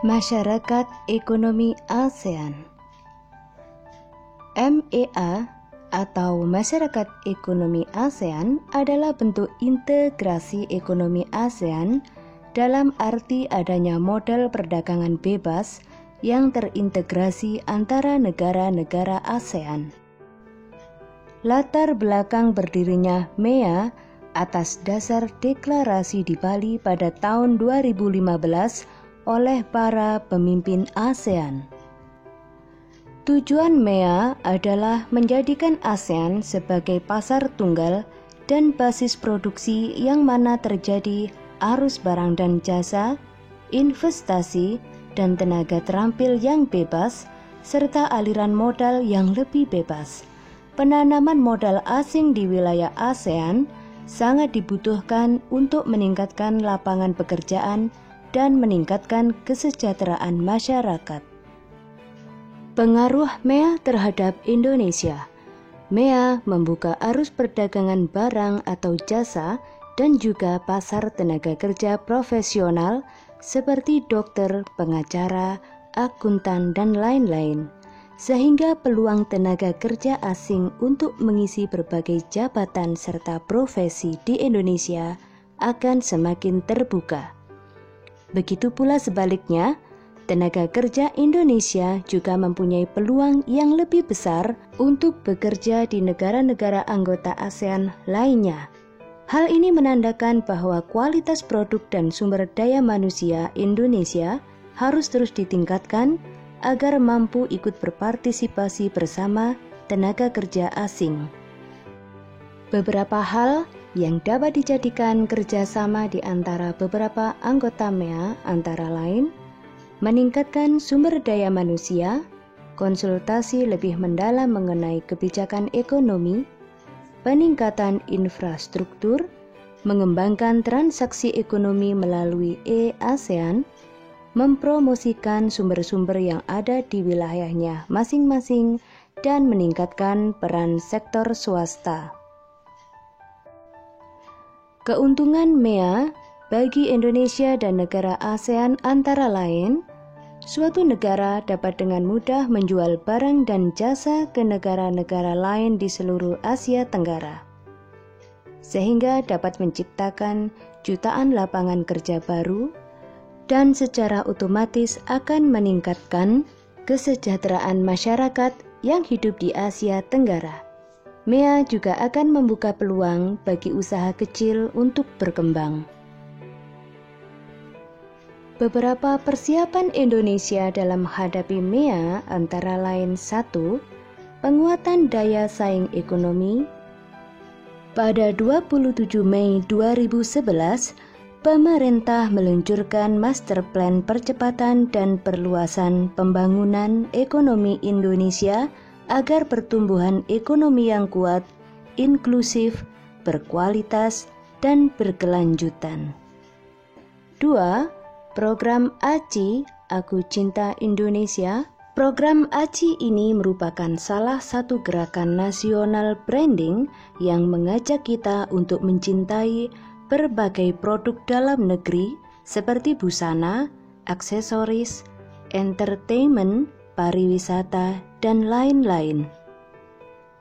Masyarakat Ekonomi ASEAN. MEA atau Masyarakat Ekonomi ASEAN adalah bentuk integrasi ekonomi ASEAN dalam arti adanya model perdagangan bebas yang terintegrasi antara negara-negara ASEAN. Latar belakang berdirinya MEA atas dasar deklarasi di Bali pada tahun 2015 oleh para pemimpin ASEAN. Tujuan MEA adalah menjadikan ASEAN sebagai pasar tunggal dan basis produksi yang mana terjadi arus barang dan jasa, investasi, dan tenaga terampil yang bebas, serta aliran modal yang lebih bebas. Penanaman modal asing di wilayah ASEAN sangat dibutuhkan untuk meningkatkan lapangan pekerjaan dan meningkatkan kesejahteraan masyarakat. Pengaruh MEA terhadap Indonesia. MEA membuka arus perdagangan barang atau jasa dan juga pasar tenaga kerja profesional seperti dokter, pengacara, akuntan, dan lain-lain, sehingga peluang tenaga kerja asing untuk mengisi berbagai jabatan serta profesi di Indonesia akan semakin terbuka. Begitu pula sebaliknya, tenaga kerja Indonesia juga mempunyai peluang yang lebih besar untuk bekerja di negara-negara anggota ASEAN lainnya. Hal ini menandakan bahwa kualitas produk dan sumber daya manusia Indonesia harus terus ditingkatkan agar mampu ikut berpartisipasi bersama tenaga kerja asing. Beberapa hal yang dapat dijadikan kerjasama di antara beberapa anggota MEA antara lain meningkatkan sumber daya manusia, konsultasi lebih mendalam mengenai kebijakan ekonomi, peningkatan infrastruktur, mengembangkan transaksi ekonomi melalui e-ASEAN, mempromosikan sumber-sumber yang ada di wilayahnya masing-masing, dan meningkatkan peran sektor swasta. Keuntungan MEA bagi Indonesia dan negara ASEAN antara lain, suatu negara dapat dengan mudah menjual barang dan jasa ke negara-negara lain di seluruh Asia Tenggara, sehingga dapat menciptakan jutaan lapangan kerja baru dan secara otomatis akan meningkatkan kesejahteraan masyarakat yang hidup di Asia Tenggara. MEA juga akan membuka peluang bagi usaha kecil untuk berkembang. Beberapa persiapan Indonesia dalam menghadapi MEA antara lain 1. Penguatan daya saing ekonomi. Pada 27 Mei 2011, pemerintah meluncurkan Master Plan Percepatan dan Perluasan Pembangunan Ekonomi Indonesia agar pertumbuhan ekonomi yang kuat, inklusif, berkualitas, dan berkelanjutan. 2. Program ACI, Aku Cinta Indonesia. Program ACI ini merupakan salah satu gerakan nasional branding yang mengajak kita untuk mencintai berbagai produk dalam negeri seperti busana, aksesoris, entertainment, pariwisata, dan lain-lain.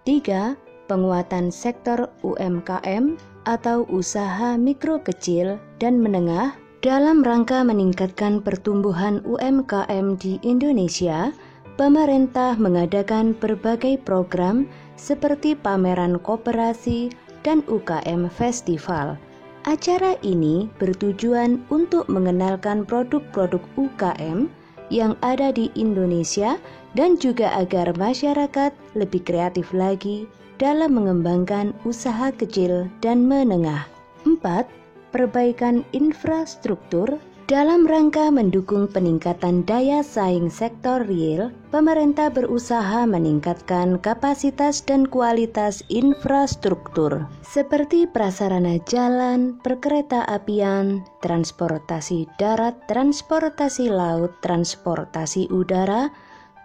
3. Penguatan sektor UMKM atau usaha mikro kecil dan menengah dalam rangka meningkatkan pertumbuhan UMKM di Indonesia. Pemerintah mengadakan berbagai program seperti pameran koperasi dan UKM Festival. Acara ini bertujuan untuk mengenalkan produk-produk UKM yang ada di Indonesia dan juga agar masyarakat lebih kreatif lagi dalam mengembangkan usaha kecil dan menengah. 4. Perbaikan infrastruktur. Dalam rangka mendukung peningkatan daya saing sektor real, pemerintah berusaha meningkatkan kapasitas dan kualitas infrastruktur seperti prasarana jalan, perkereta-apian, transportasi darat, transportasi laut, transportasi udara,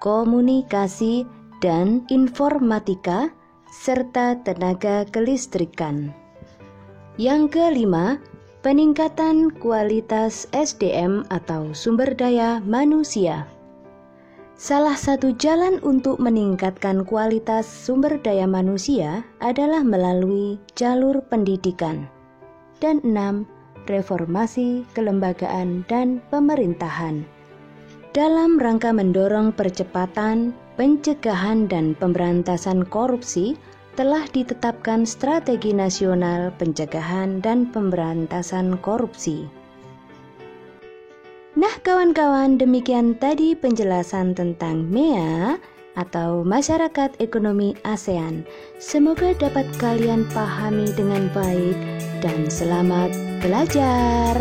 komunikasi, dan informatika, serta tenaga kelistrikan. Yang kelima, peningkatan kualitas SDM atau sumber daya manusia. Salah satu jalan untuk meningkatkan kualitas sumber daya manusia adalah melalui jalur pendidikan. Dan 6, reformasi kelembagaan dan pemerintahan. Dalam rangka mendorong percepatan, pencegahan dan pemberantasan korupsi, telah ditetapkan Strategi Nasional Pencegahan dan Pemberantasan Korupsi. Nah kawan-kawan, demikian tadi penjelasan tentang MEA atau Masyarakat Ekonomi ASEAN. Semoga dapat kalian pahami dengan baik dan selamat belajar.